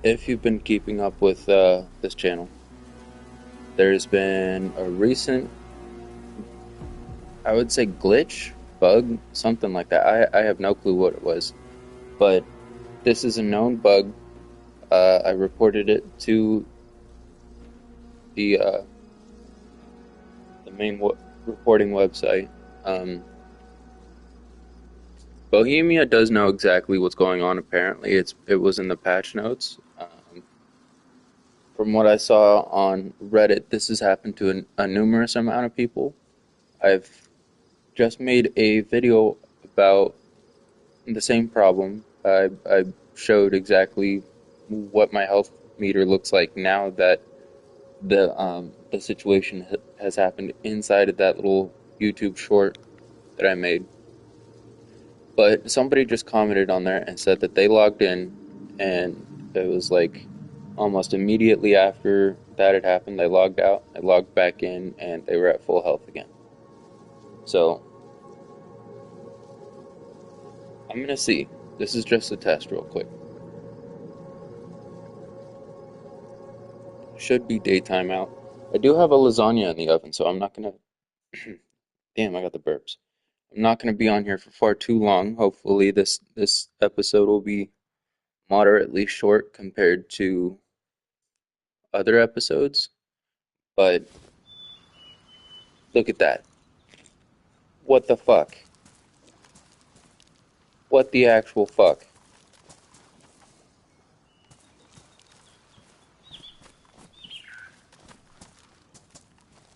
If you've been keeping up with this channel, there's been a recent, I would say, glitch, bug, something like that. I have no clue what it was, but this is a known bug. I reported it to the uh, the main reporting website. Um, Bohemia does know exactly what's going on. Apparently, it was in the patch notes. From what I saw on Reddit, this has happened to a numerous amount of people. I've just made a video about the same problem. I showed exactly what my health meter looks like now that the situation has happened inside of that little YouTube short that I made. But somebody just commented on there and said that they logged in, and it was like almost immediately after that had happened, they logged out, they logged back in, and they were at full health again. So I'm gonna see. This is just a test, real quick. Should be daytime out. I do have a lasagna in the oven, so I'm not gonna. Damn, I got the burps. I'm not gonna be on here for far too long. Hopefully, this episode will be moderately short compared to other episodes. But look at that. What the fuck? What the actual fuck?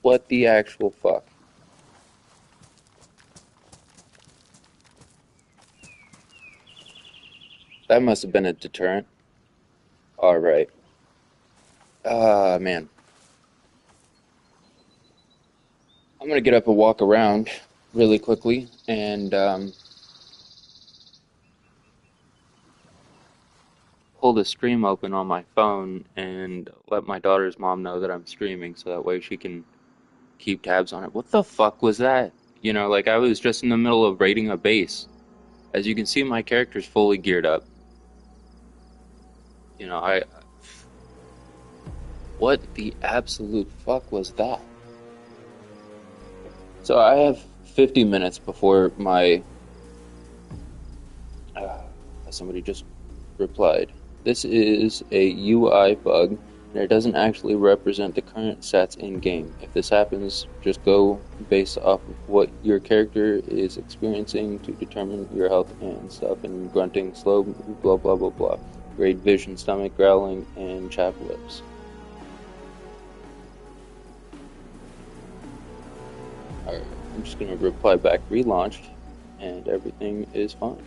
What the actual fuck? That must have been a deterrent. Alright. Ah, man. I'm gonna get up and walk around really quickly and pull the stream open on my phone and let my daughter's mom know that I'm streaming so that way she can keep tabs on it. What the fuck was that? Like I was just in the middle of raiding a base. As you can see, my character's fully geared up. You know, I. What the absolute fuck was that? So I have 50 minutes before my. Uh, Somebody just replied. This is a UI bug, and it doesn't actually represent the current stats in game. If this happens, just go based off of what your character is experiencing to determine your health and stuff. And grunting, slow, blah blah blah blah. Great vision, stomach growling, and chapped lips. Alright, I'm just gonna reply back relaunched, and everything is fine.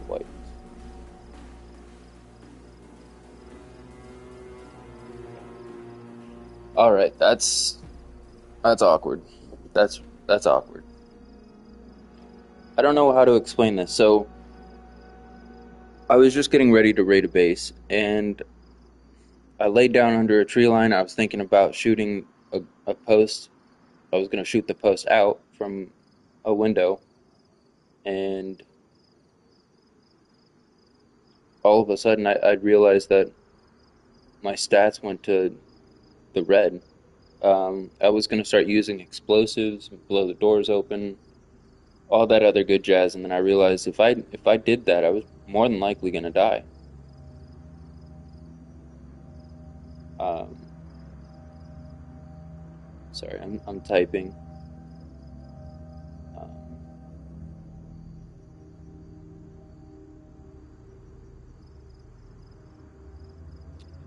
White. All right, that's awkward. That's awkward. I don't know how to explain this. So I was just getting ready to raid a base, and I laid down under a tree line. I was thinking about shooting a post. I was gonna shoot the post out from a window, and all of a sudden I realized that my stats went to the red. I was gonna start using explosives, blow the doors open, all that other good jazz, and then I realized if I did that, I was more than likely gonna die. Um, Sorry, I'm typing. Um,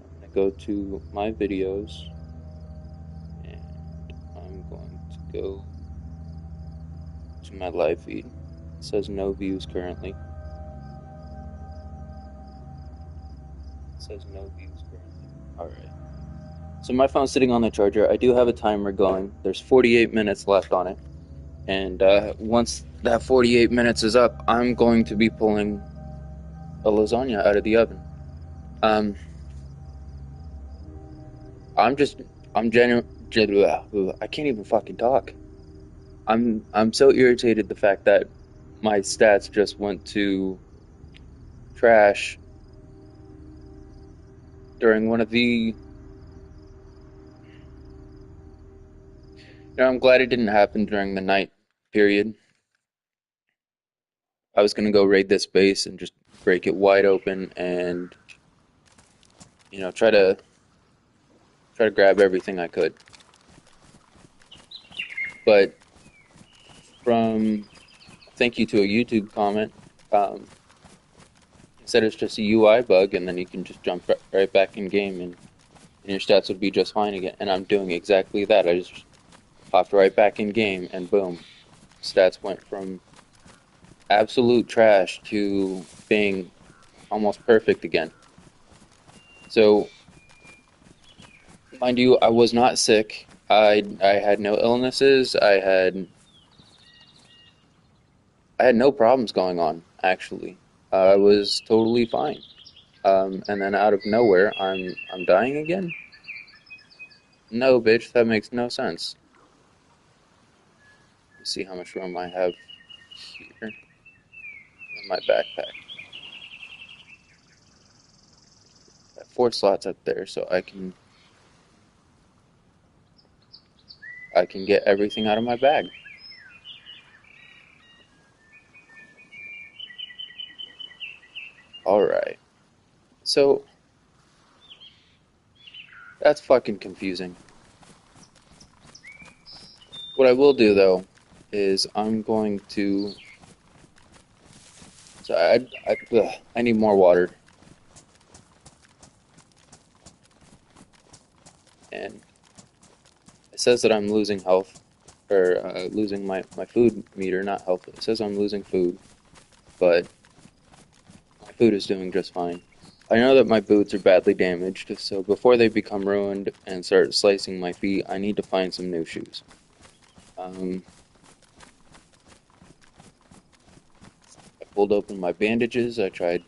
I'm gonna go to my videos, and I'm going to go to my live feed. It says no views currently. It says no views currently. All right. So my phone's sitting on the charger. I do have a timer going. There's 48 minutes left on it. And once that 48 minutes is up, I'm going to be pulling a lasagna out of the oven. Um, I'm just, I'm genuine. I can't even fucking talk. I'm so irritated the fact that my stats just went to trash during one of the. I'm glad it didn't happen during the night period. I was gonna go raid this base and just break it wide open and try to grab everything I could. But from thank you to a YouTube comment, um, it said it's just a UI bug, and then you can just jump right back in game, and your stats would be just fine again. And I'm doing exactly that. I just popped right back in game, and boom, stats went from absolute trash to being almost perfect again. So, mind you, I was not sick. I had no illnesses. I had no problems going on, actually. I was totally fine. And then out of nowhere, I'm dying again? No, bitch, that makes no sense. Let's see how much room I have here in my backpack. I have 4 slots up there, so I can get everything out of my bag. All right. So that's fucking confusing. What I will do though is I'm going to. So I need more water, and it says that I'm losing health, or losing my food meter, not health. It says I'm losing food, but my food is doing just fine. I know that my boots are badly damaged, so before they become ruined and start slicing my feet, I need to find some new shoes. Um, I pulled open my bandages. I tried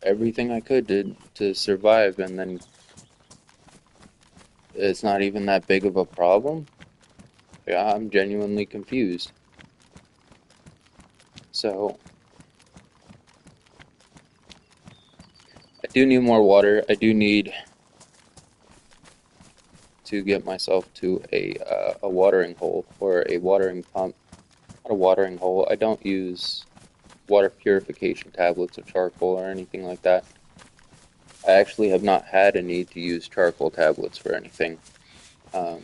everything I could to survive, and then it's not even that big of a problem. Yeah, I'm genuinely confused. So I do need more water. I do need to get myself to a watering hole or a watering pump. Not a watering hole. I don't use water purification tablets or charcoal or anything like that. I actually have not had a need to use charcoal tablets for anything. Um,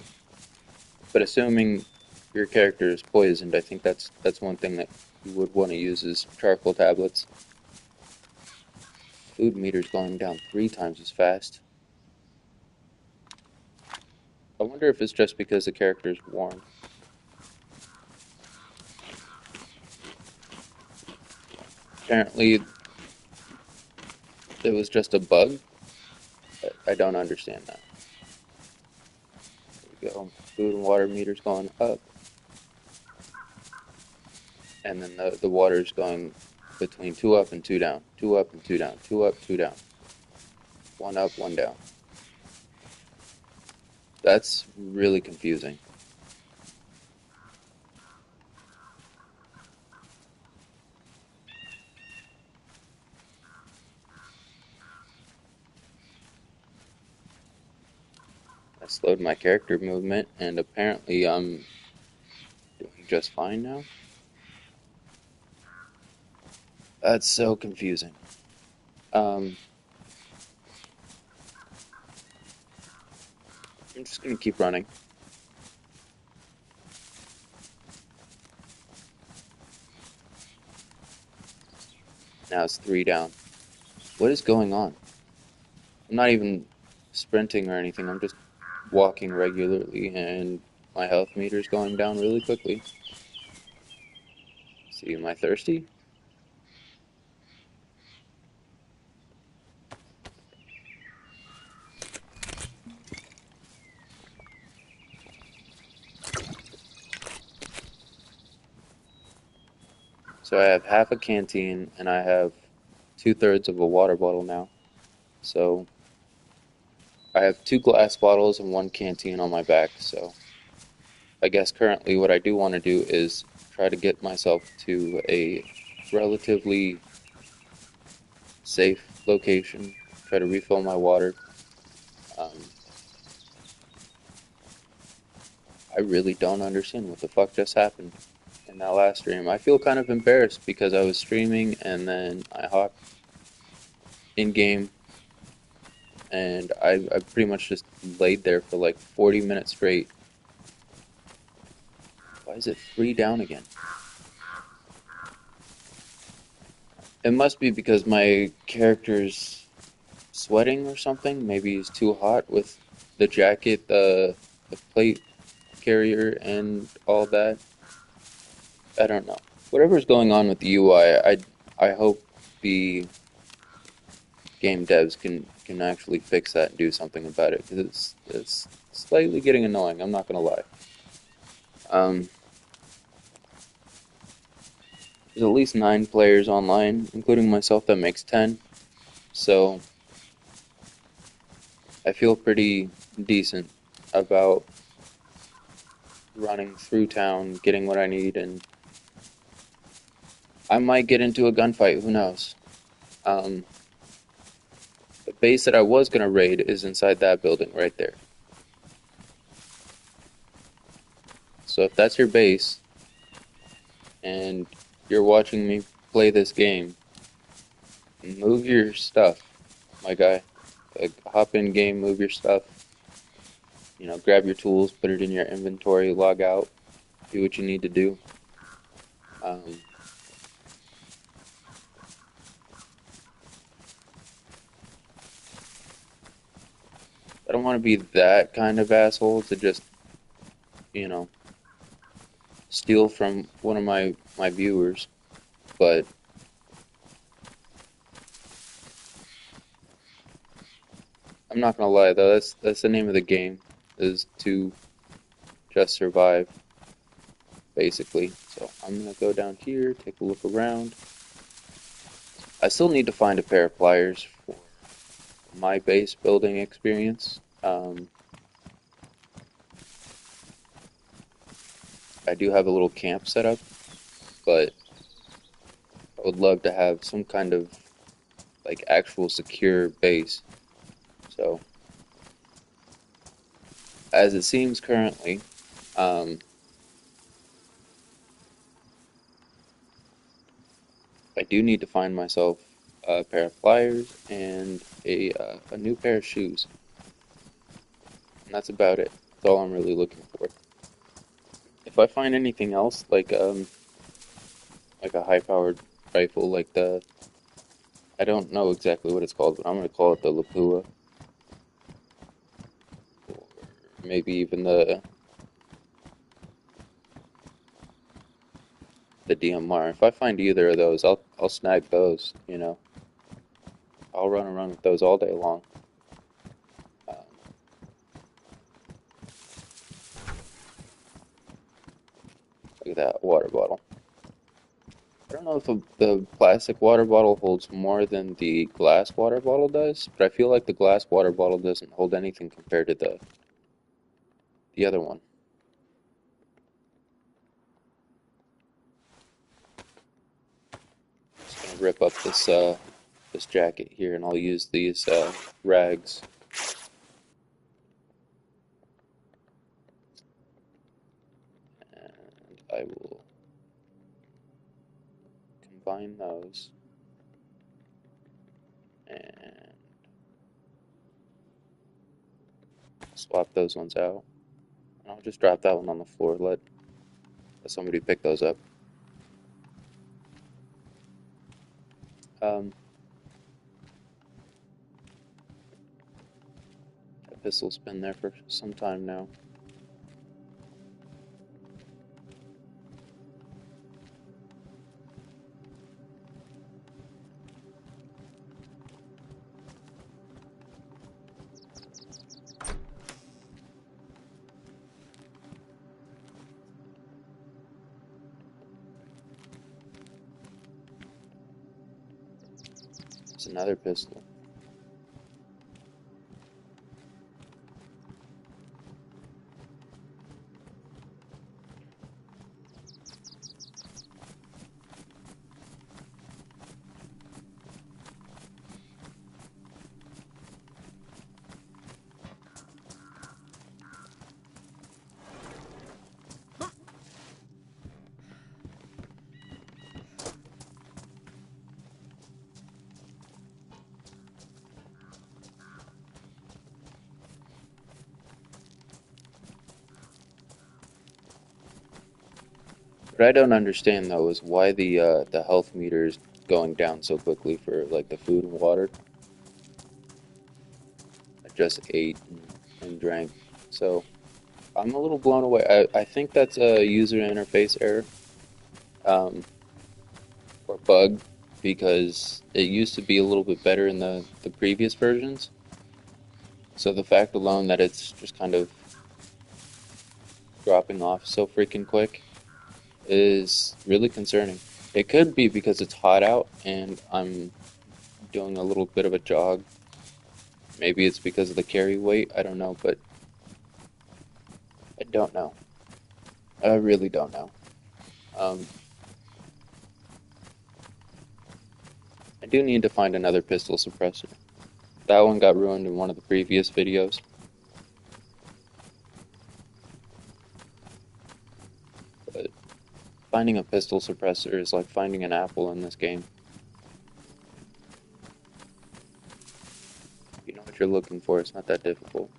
but assuming your character is poisoned, I think that's one thing that you would want to use is charcoal tablets. Food meter's going down 3 times as fast. I wonder if it's just because the character is warm. Apparently, it was just a bug. I don't understand that. There we go. Food and water meter's going up, and then the water's going between 2 up and 2 down, 2 up and 2 down, 2 up, 2 down, 1 up, 1 down. That's really confusing. I slowed my character movement, and apparently I'm doing just fine now. That's so confusing. Um, I'm just gonna keep running. Now it's 3 down. What is going on? I'm not even sprinting or anything. I'm just walking regularly, and my health meter is going down really quickly. See, am I thirsty? So I have half a canteen, and I have 2/3 of a water bottle now. So I have 2 glass bottles and 1 canteen on my back, so I guess currently what I do want to do is try to get myself to a relatively safe location, try to refill my water. Um, I really don't understand what the fuck just happened in that last stream. I feel kind of embarrassed because I was streaming and then I hopped in game and I pretty much just laid there for like 40 minutes straight. Why is it 3 down again? It must be because my character's sweating or something. Maybe he's too hot with the jacket, the plate carrier, and all that. I don't know. Whatever's going on with the UI, I hope the game devs can actually fix that and do something about it because it's slightly getting annoying. I'm not gonna lie. Um, there's at least 9 players online, including myself. That makes 10. So I feel pretty decent about running through town, getting what I need, and I might get into a gunfight. Who knows? Um, the base that I was gonna raid is inside that building right there. So if that's your base and you're watching me play this game, move your stuff, my guy. Like, hop in game, move your stuff. Grab your tools, put it in your inventory, log out, do what you need to do. Um, I don't want to be that kind of asshole to just, you know, steal from one of my viewers, but I'm not gonna lie though, that's the name of the game, is to just survive, basically. So I'm gonna go down here, take a look around. I still need to find a pair of pliers for my base building experience. I do have a little camp set up, but I would love to have some kind of like actual secure base. So as it seems currently, um, I do need to find myself a pair of pliers and a new pair of shoes. And that's about it. That's all I'm really looking for. If I find anything else, like a high-powered rifle, like I don't know exactly what it's called, but I'm gonna call it the Lapua, or maybe even the DMR. If I find either of those, I'll snag those. I'll run around with those all day long. Um, Look at that water bottle. I don't know if the plastic water bottle holds more than the glass water bottle does, but I feel like the glass water bottle doesn't hold anything compared to the other one. Just gonna rip up this jacket here, and I'll use these rags. And I will combine those and swap those ones out. And I'll just drop that one on the floor. Let somebody pick those up. Um, that pistol's been there for some time now. It's another pistol. What I don't understand though is why the health meter is going down so quickly for like the food and water. I just ate and drank, so I'm a little blown away. I think that's a user interface error, um, or bug, because it used to be a little bit better in the previous versions. So the fact alone that it's just kind of dropping off so freaking quick is really concerning. It could be because it's hot out and I'm doing a little bit of a jog. Maybe it's because of the carry weight. I don't know, but I don't know. I really don't know. Um, I do need to find another pistol suppressor. That one got ruined in one of the previous videos. But finding a pistol suppressor is like finding an apple in this game. If you know what you're looking for, it's not that difficult.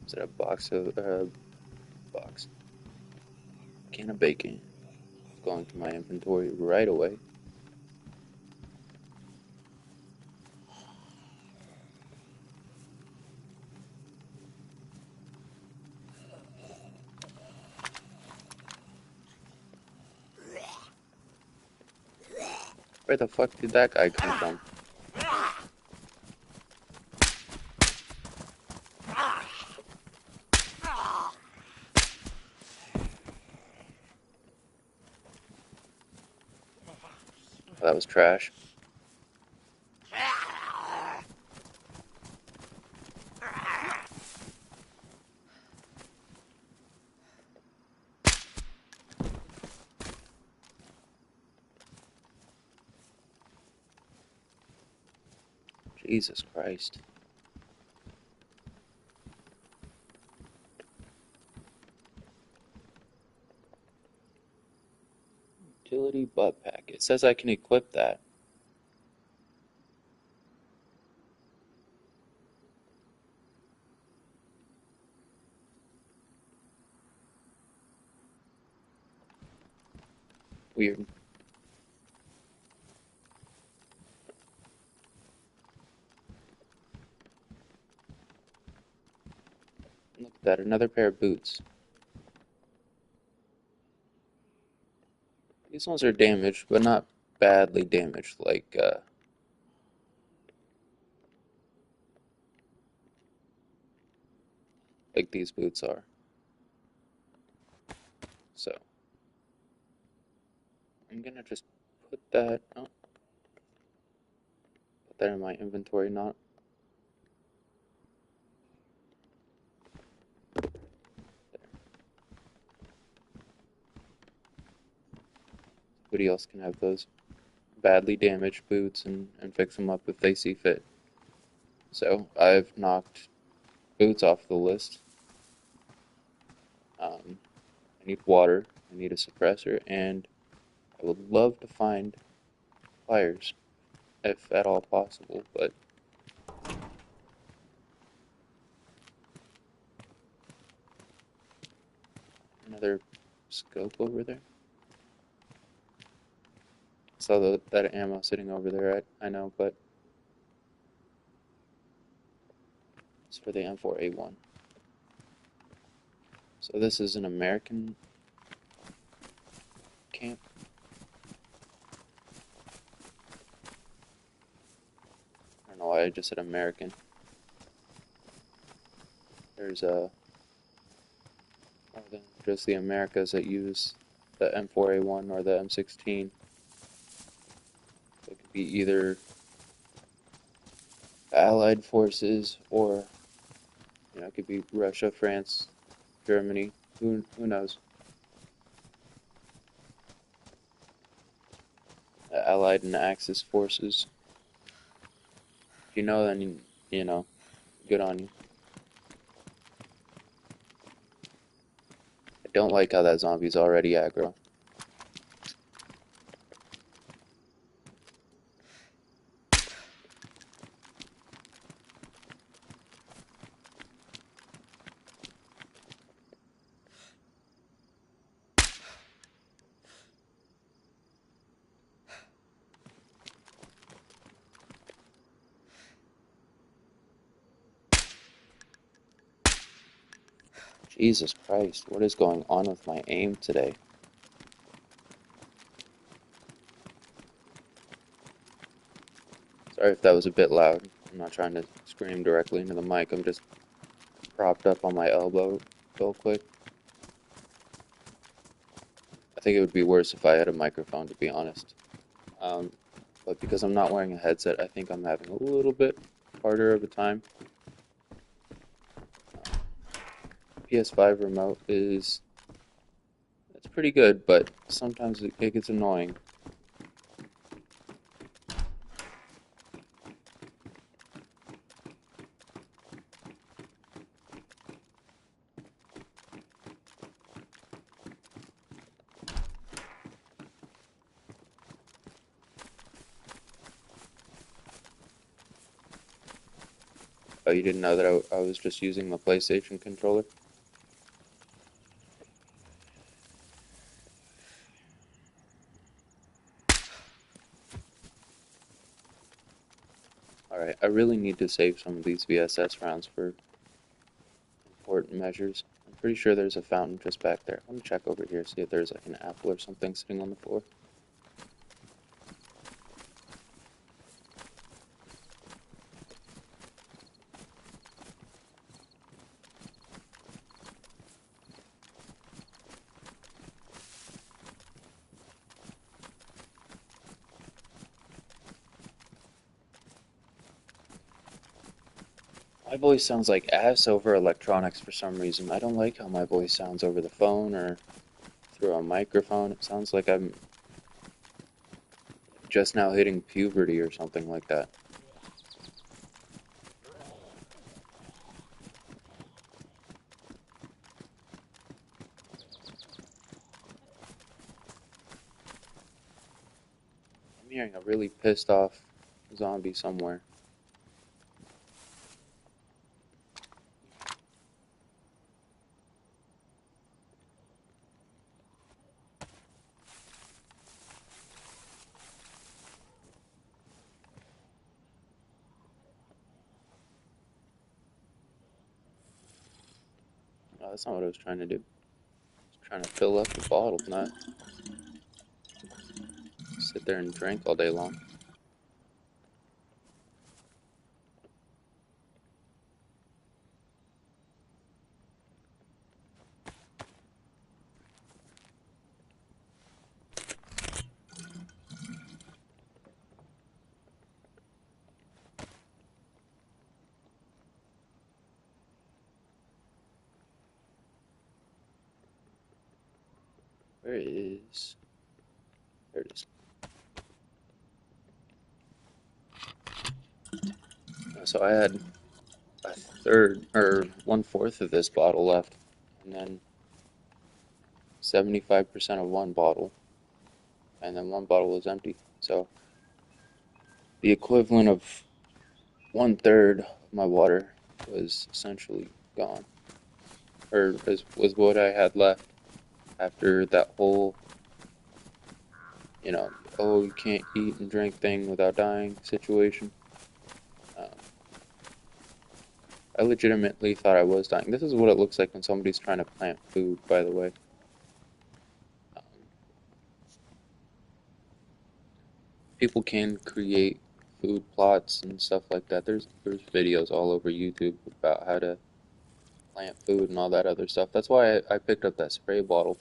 Is it a box? Can of bacon. Going to my inventory right away. Where the fuck did that guy come from? That was trash. Jesus Christ. Utility butt pack. It says I can equip that. Weird. Look at that, another pair of boots. These ones are damaged, but not badly damaged like these boots are. So I'm gonna just put that put that in my inventory, not somebody else can have those badly damaged boots and fix them up if they see fit. So I've knocked boots off the list. I need water, I need a suppressor, and I would love to find pliers, if at all possible, but another scope over there. Saw that ammo sitting over there, I know, but it's for the M4A1. So this is an American camp. I don't know why I just said American. There's just the Americas that use the M4A1 or the M16. So it could be either Allied forces, or it could be Russia, France, Germany. Who knows? Allied and Axis forces. If you know, then you know. Good on you. I don't like how that zombie's already aggro. Jesus Christ, what is going on with my aim today? Sorry if that was a bit loud. I'm not trying to scream directly into the mic. I'm just propped up on my elbow real quick. I think it would be worse if I had a microphone, to be honest. But because I'm not wearing a headset, I think I'm having a little bit harder of a time. PS5 remote it's pretty good, but sometimes it gets annoying. Oh, you didn't know that I was just using my PlayStation controller? Alright, I really need to save some of these VSS rounds for important measures. I'm pretty sure there's a fountain just back there. Let me check over here, see if there's like an apple or something sitting on the floor. My voice sounds like ass over electronics for some reason. I don't like how my voice sounds over the phone or through a microphone. It sounds like I'm just now hitting puberty or something like that. I'm hearing a really pissed off zombie somewhere. Oh, that's not what I was trying to do. I was trying to fill up the bottle, not sit there and drink all day long. Where is... There it is. So I had a third, or 1/4 of this bottle left, and then 75% of one bottle, and then one bottle was empty. So the equivalent of 1/3 of my water was essentially gone, or was what I had left after that whole, oh, you can't eat and drink thing without dying situation. Um, I legitimately thought I was dying. This is what it looks like when somebody's trying to plant food, by the way. Um, People can create food plots and stuff like that. There's videos all over YouTube about how to plant food and all that other stuff. That's why I picked up that spray bottle.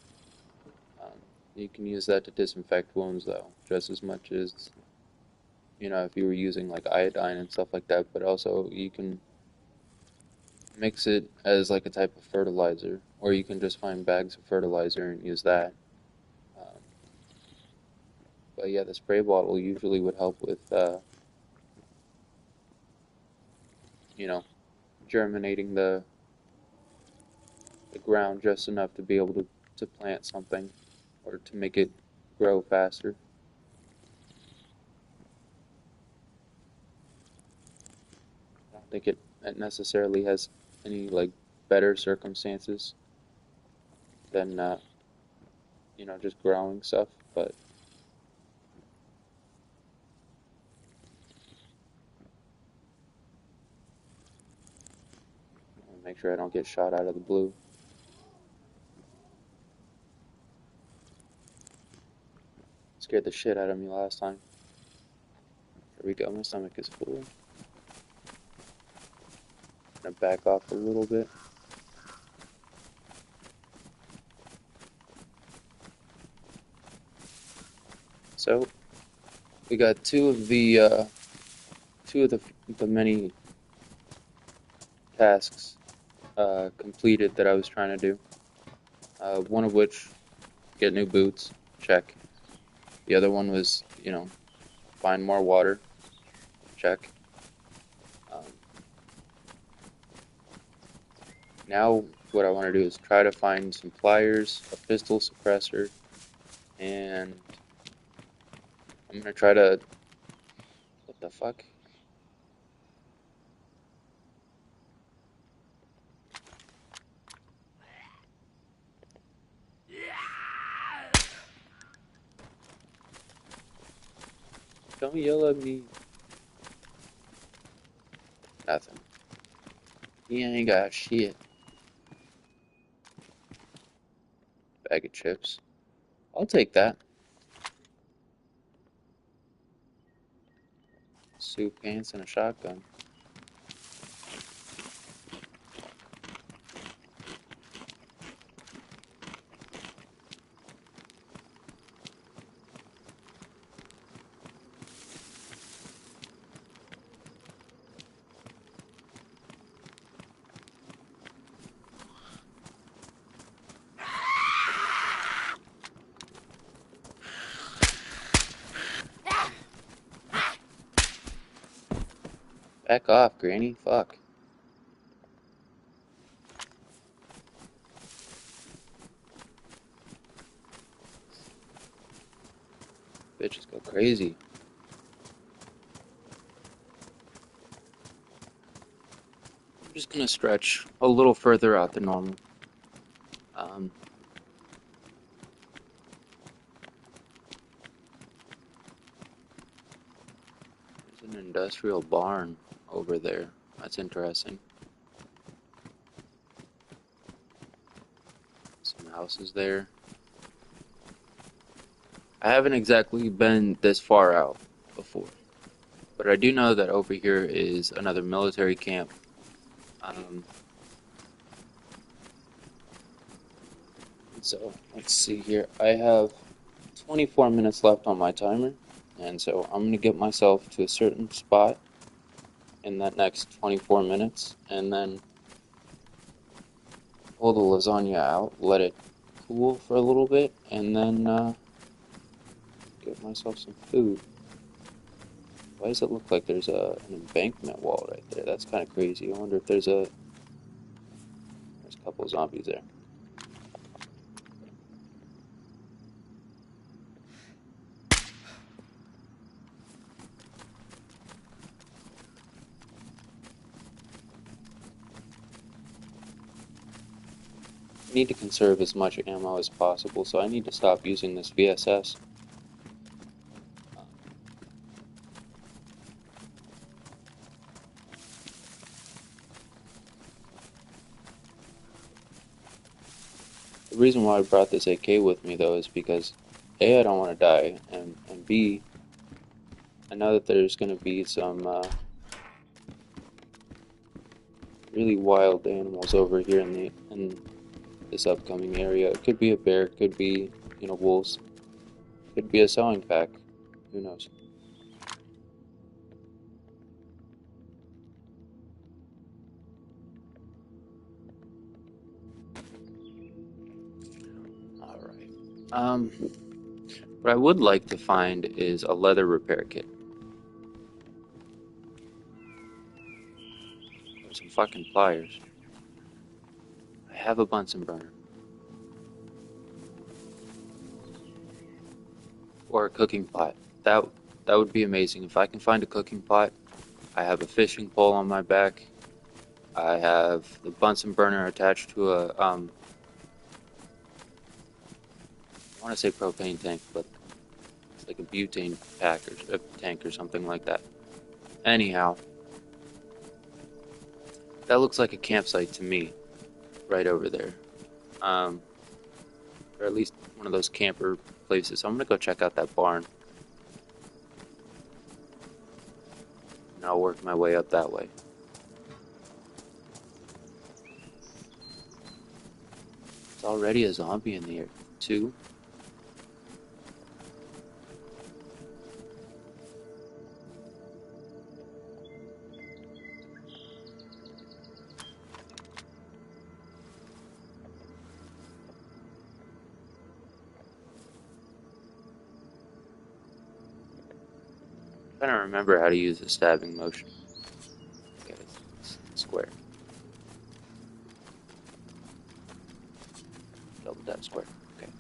Um, you can use that to disinfect wounds, though, just as much as you know, if you were using like iodine and stuff like that, but also you can mix it as like a type of fertilizer, or you can just find bags of fertilizer and use that. Um, but yeah, the spray bottle usually would help with, you know, germinating the ground just enough to be able to plant something or to make it grow faster. I don't think it necessarily has any like better circumstances than you know, just growing stuff, but I'll make sure I don't get shot out of the blue. Scared the shit out of me last time. There we go, my stomach is full. Gonna back off a little bit. So we got two of the many tasks completed that I was trying to do. One of which, get new boots, check. The other one was, you know, find more water, check. Um, Now what I want to do is try to find some pliers, a pistol suppressor, and I'm gonna try to, what the fuck? Don't yell at me. Nothing. He ain't got shit. Bag of chips. I'll take that. Suit pants and a shotgun. Back off, Granny. Fuck. Bitches go crazy. I'm just gonna stretch a little further out than normal. Um, there's an industrial barn over there. That's interesting. Some houses there. I haven't exactly been this far out before, but I do know that over here is another military camp. Um, so let's see here. I have 24 minutes left on my timer, and so I'm gonna get myself to a certain spot in that next 24 minutes, and then pull the lasagna out, let it cool for a little bit, and then get myself some food. Why does it look like there's an embankment wall right there? That's kind of crazy. I wonder if there's a couple of zombies there. I need to conserve as much ammo as possible, so I need to stop using this VSS. The reason why I brought this AK with me, though, is because A, I don't want to die, and B, I know that there's going to be some really wild animals over here in this upcoming area. It could be a bear, it could be, you know, wolves, it could be a sewing pack. Who knows? Um, what I would like to find is a leather repair kit. Or some fucking pliers. I have a Bunsen burner. Or a cooking pot. That that would be amazing. If I can find a cooking pot, I have a fishing pole on my back. I have the Bunsen burner attached to a I want to say propane tank, but it's like a butane pack or a tank or something like that. Anyhow, that looks like a campsite to me, right over there. Um, or at least one of those camper places. So I'm gonna go check out that barn, and I'll work my way up that way. It's already a zombie in the air, too. I'm trying to remember how to use the stabbing motion. Okay, it's square. Double tap square. Okay.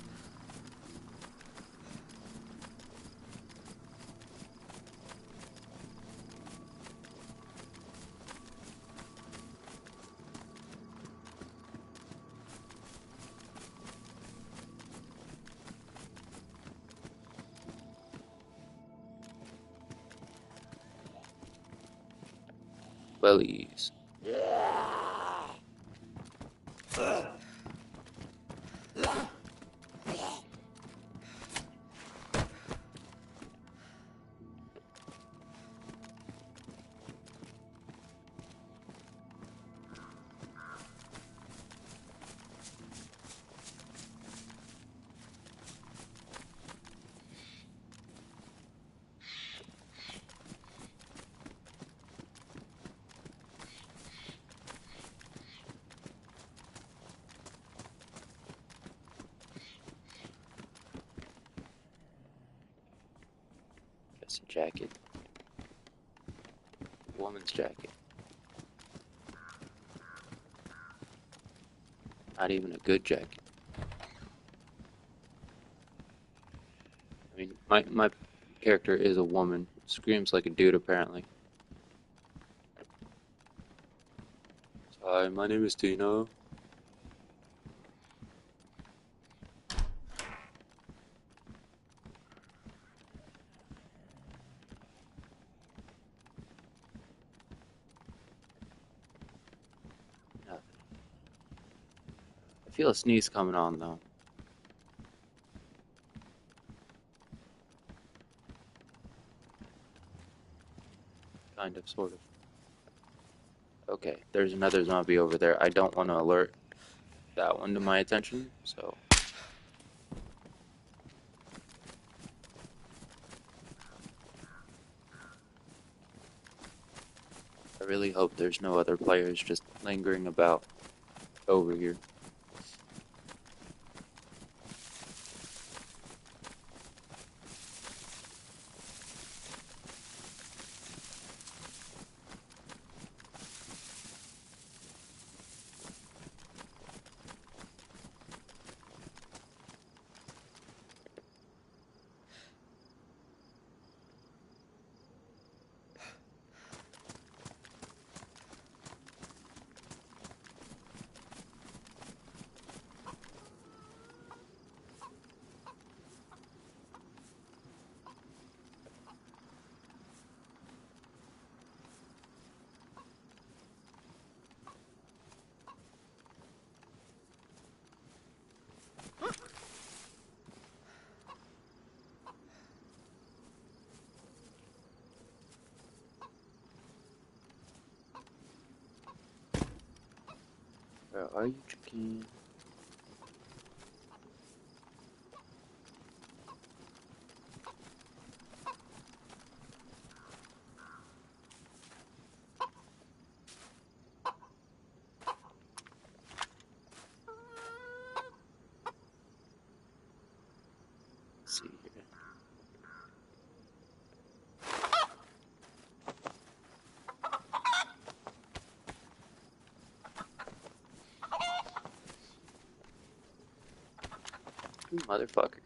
Wellies. That's a jacket. Woman's jacket. Not even a good jacket. I mean, my character is a woman. Screams like a dude, apparently. Hi, my name is Tina. Nothing. I feel a sneeze coming on, though. Kind of, sort of. Okay, there's another zombie over there. I don't want to alert that one to my attention, so... I really hope there's no other players just lingering about over here. Where are you, chicken? You motherfucker.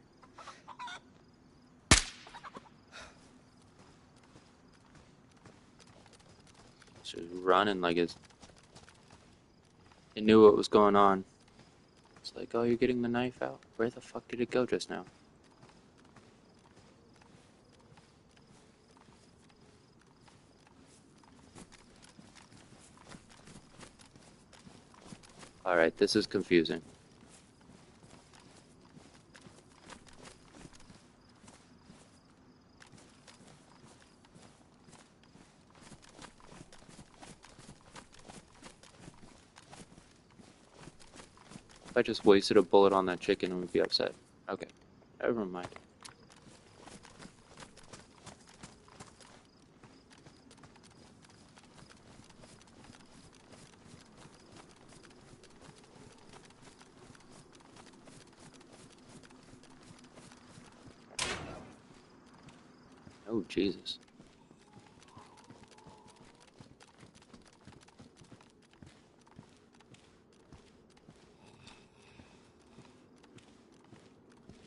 Just running like it knew what was going on. It's like, oh, you're getting the knife out? Where the fuck did it go just now? Alright, this is confusing. If I just wasted a bullet on that chicken, I would be upset. Okay, never mind. Oh, Jesus.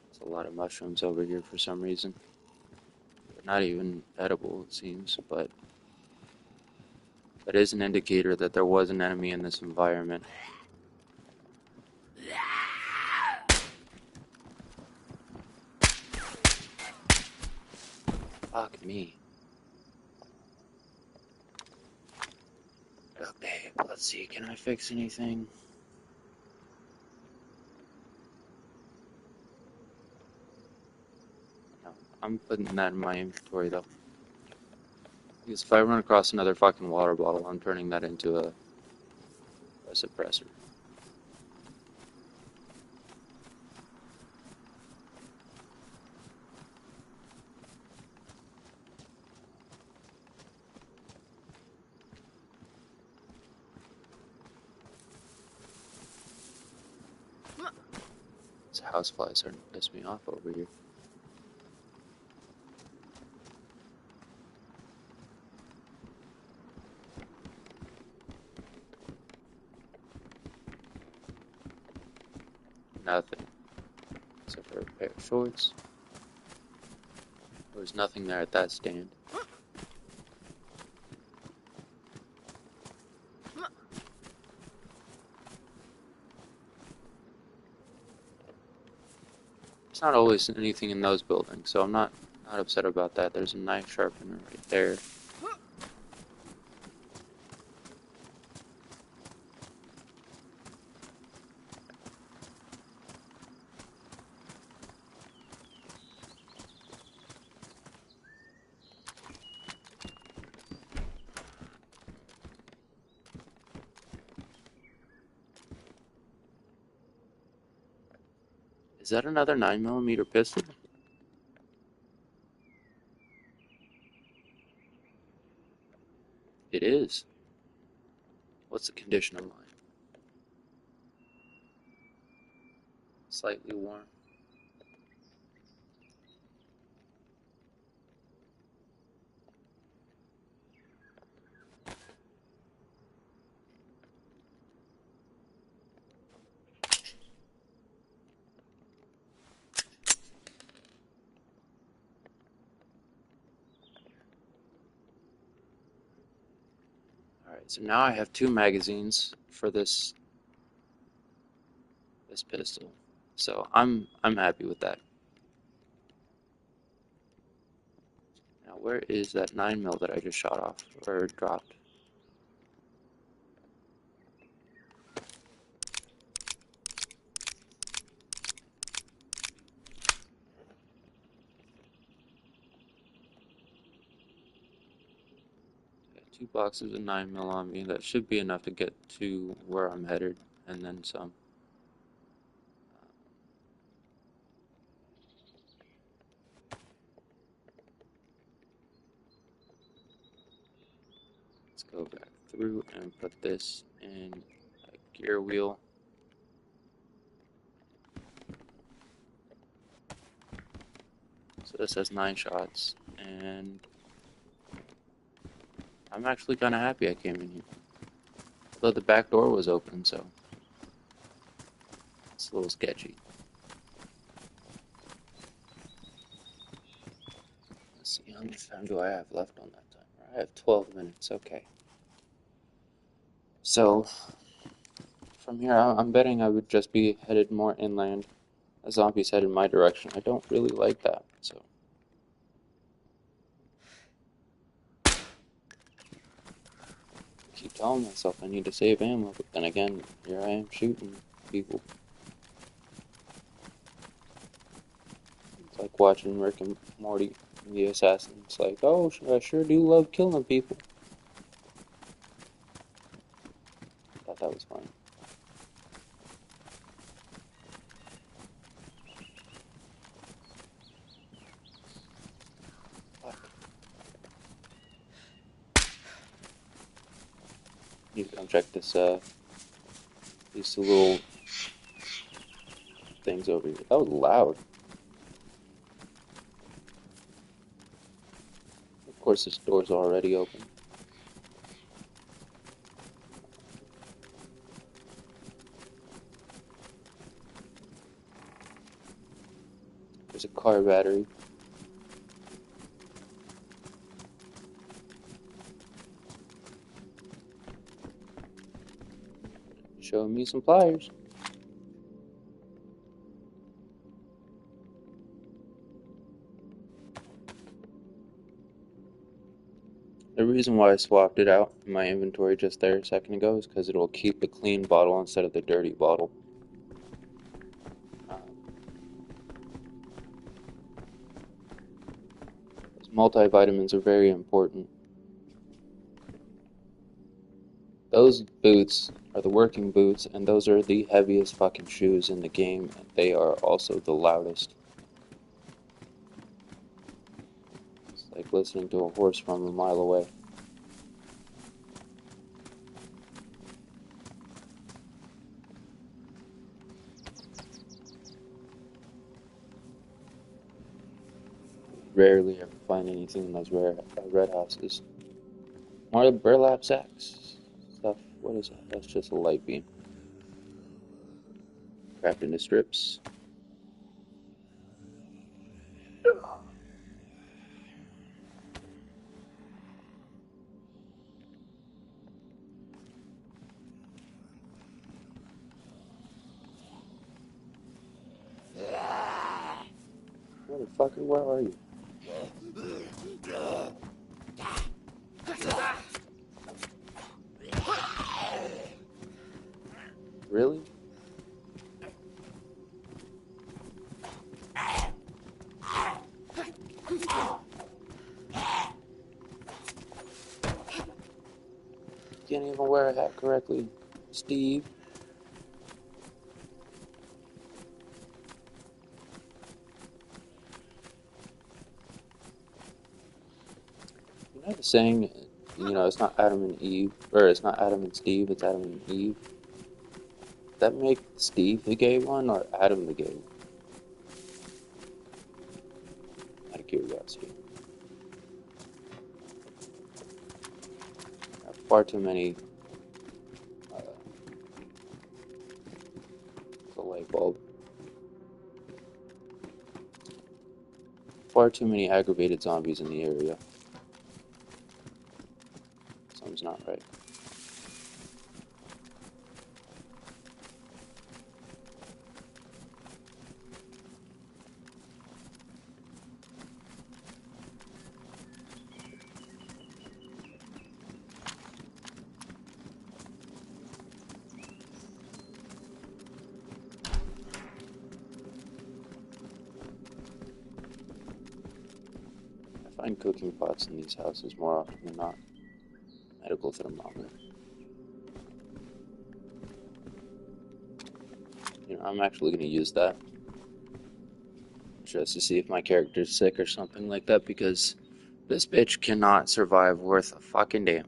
There's a lot of mushrooms over here for some reason. They're not even edible, it seems, but that is an indicator that there was an enemy in this environment. Fuck me. Okay, let's see, can I fix anything? No, I'm putting that in my inventory though. Because if I run across another fucking water bottle, I'm turning that into a suppressor. These houseflies starting to piss me off over here. Nothing. Except for a pair of shorts. There was nothing there at that stand. There's not always anything in those buildings, so I'm not upset about that. There's a knife sharpener right there. Is that another 9mm pistol? It is. What's the condition of mine? Slightly worn. Alright, so now I have 2 magazines for this pistol. So I'm happy with that. Now where is that 9mm that I just shot off or dropped? Got 2 boxes of 9mm on me. That should be enough to get to where I'm headed, and then some. Let's go back through and put this in a gear wheel. So this has 9 shots, and I'm actually kind of happy I came in here. Although the back door was open, so it's a little sketchy. Let's see, how much time do I have left on that timer? I have 12 minutes, okay. So, from here, I'm betting I would just be headed more inland. A zombie's headed my direction. I don't really like that, so. Keep telling myself I need to save ammo, but then again, here I am shooting people. It's like watching Rick and Morty, the assassin. It's like, oh, I sure do love killing people. Thought that was funny. Fuck. Need to come check this, these two little things over here. That was loud. Of course, this door's already open. There's a car battery. Show me some pliers. The reason why I swapped it out in my inventory just there a second ago is because it'll keep the clean bottle instead of the dirty bottle. Those multivitamins are very important. Those boots are the working boots, and those are the heaviest fucking shoes in the game, and they are also the loudest. It's like listening to a horse from a mile away. Rarely ever find anything in those rare red houses. More burlap sacks stuff. What is that? That's just a light beam. Wrapped into strips. Motherfucker, where are you? Really? Can't even wear a hat correctly, Steve. You know the saying, it's not Adam and Eve, or it's not Adam and Steve, it's Adam and Eve. Does that make Steve the gay one, or Adam the gay one? Out of curiosity. Far too many. It's a light bulb. Far too many aggravated zombies in the area. Something's not right. I find cooking pots in these houses more often than not. Medical thermometer. I'm actually going to use that just to see if my character's sick or something like that, because this bitch cannot survive worth a fucking damn.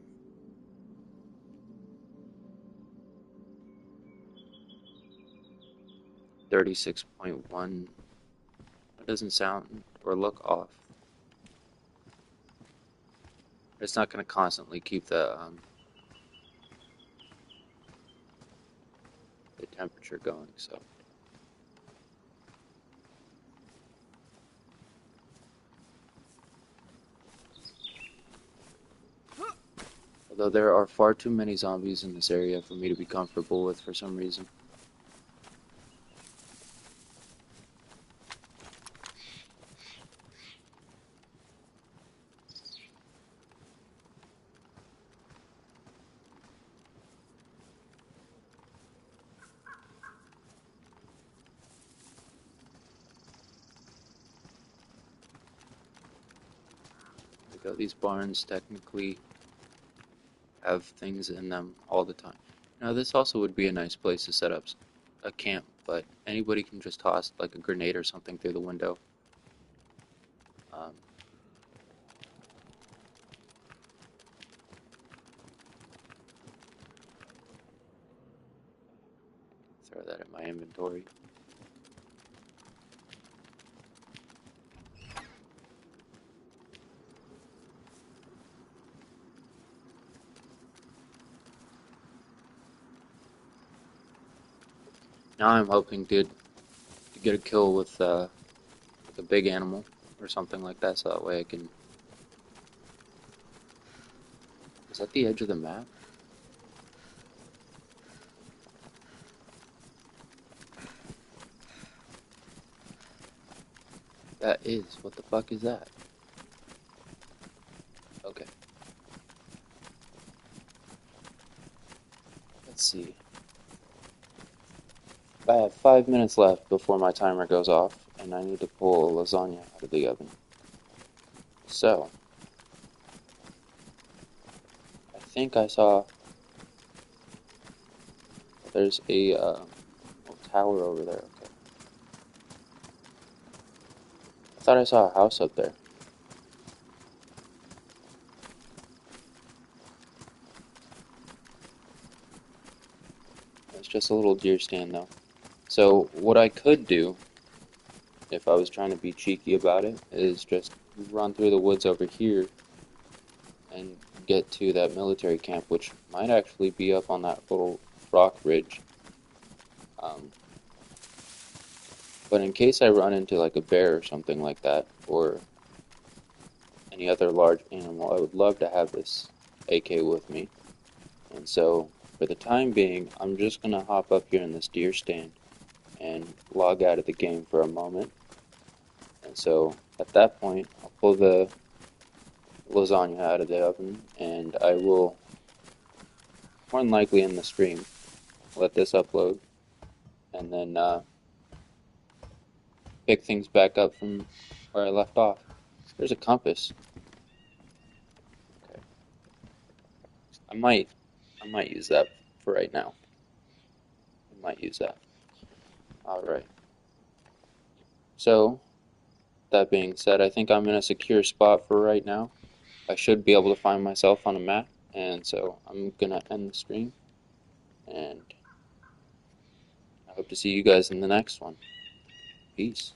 .1. That doesn't sound or look off. It's not going to constantly keep the temperature going, so. Although there are far too many zombies in this area for me to be comfortable with for some reason. These barns technically have things in them all the time. Now this also would be a nice place to set up a camp, but anybody can just toss like a grenade or something through the window. Um, throw that in my inventory. Now I'm hoping to get a kill with like a big animal or something like that, so that way I can. Is that the edge of the map? That is. What the fuck is that? Okay. Let's see. I have 5 minutes left before my timer goes off, and I need to pull lasagna out of the oven. So, I think I saw there's a little tower over there. Okay. I thought I saw a house up there. It's just a little deer stand though. So what I could do, if I was trying to be cheeky about it, is just run through the woods over here and get to that military camp, which might actually be up on that little rock ridge. But in case I run into like a bear or something like that, or any other large animal, I would love to have this AK with me. And so, for the time being, I'm just going to hop up here in this deer stand and log out of the game for a moment. And so, at that point, I'll pull the lasagna out of the oven, and I will, more than likely in the stream, let this upload, and then pick things back up from where I left off. There's a compass. Okay. I might use that for right now. I might use that. Alright. So, that being said, I think I'm in a secure spot for right now. I should be able to find myself on a map, and so I'm gonna end the stream, and I hope to see you guys in the next one. Peace.